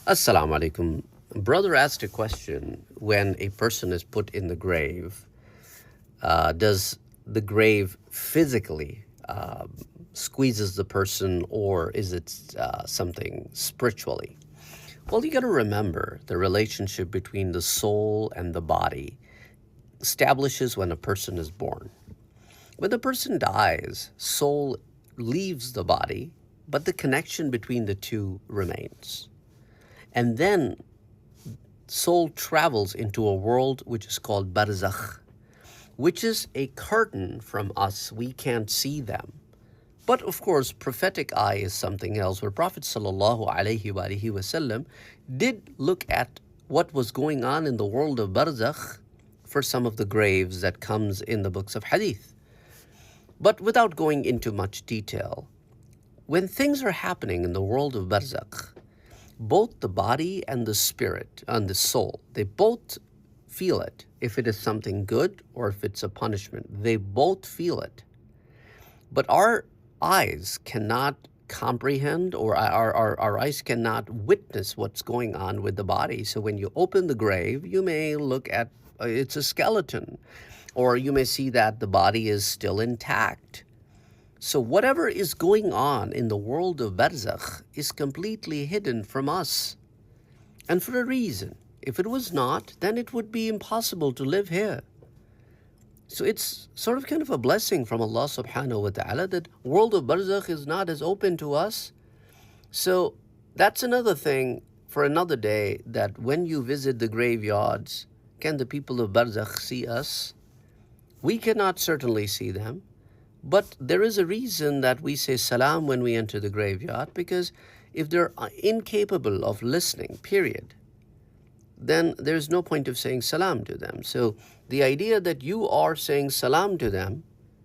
Assalamu alaikum. Brother asked a question: when a person is put in the grave, does the grave physically squeezes the person, or is it something spiritually? Well, you got to remember the relationship between the soul and the body establishes when a person is born. When the person dies, soul leaves the body, but the connection between the two remains. And then soul travels into a world which is called barzakh, which is a curtain from us. We can't see them. But of course, prophetic eye is something else, where Prophet ﷺ did look at what was going on in the world of barzakh for some of the graves that comes in the books of hadith. But without going into much detail, when things are happening in the world of barzakh, both the body and the spirit and the soul, they both feel it. If it is something good or if it's a punishment, they both feel it. But our eyes cannot comprehend, or our eyes cannot witness what's going on with the body. So when you open the grave, you may look at it's a skeleton, or you may see that the body is still intact. So whatever is going on in the world of barzakh is completely hidden from us, and for a reason. If it was not, then it would be impossible to live here. So it's sort of kind of a blessing from Allah subhanahu wa ta'ala that world of barzakh is not as open to us. So that's another thing for another day, that when you visit the graveyards, can the people of barzakh see us? We cannot certainly see them. But there is a reason that we say salam when we enter the graveyard, because if they're incapable of listening, period, then there's no point of saying salam to them. So the idea that you are saying salam to them,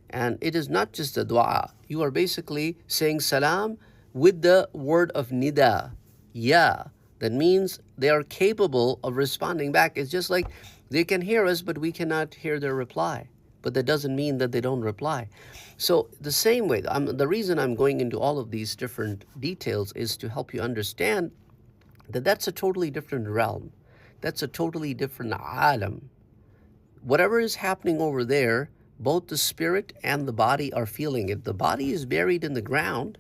and it is not just a dua, you are basically saying salam with the word of nida, ya. That means they are capable of responding back. It's just like they can hear us, but we cannot hear their reply. But that doesn't mean that they don't reply. So the same way, the reason I'm going into all of these different details is to help you understand that that's a totally different realm. That's a totally different alam. Whatever is happening over there, both the spirit and the body are feeling it. The body is buried in the ground.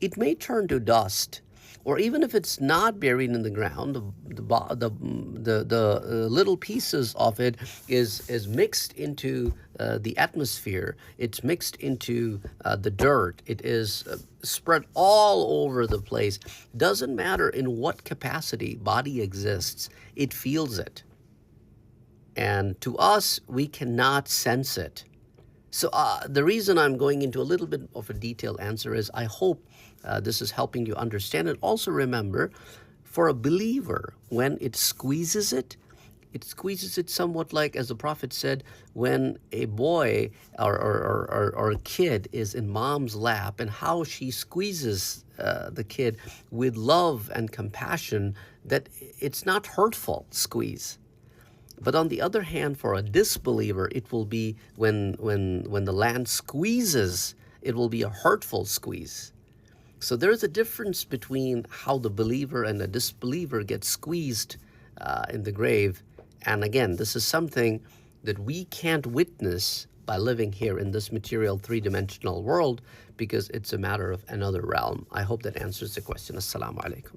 It may turn to dust, or even if it's not buried in the ground, the little pieces of it is mixed into the atmosphere. It's mixed into the dirt. It is spread all over the place. Doesn't matter in what capacity body exists, it feels it. And to us, we cannot sense it. So the reason I'm going into a little bit of a detailed answer is I hope this is helping you understand it. Also remember, for a believer, when it squeezes it somewhat like, as the Prophet said, when a boy or a kid is in mom's lap, and how she squeezes the kid with love and compassion, that it's not hurtful squeeze. But on the other hand, for a disbeliever, it will be when the land squeezes, it will be a hurtful squeeze. So there's a difference between how the believer and the disbeliever get squeezed in the grave. And again, this is something that we can't witness by living here in this material three-dimensional world, because it's a matter of another realm. I hope that answers the question. Assalamu alaikum.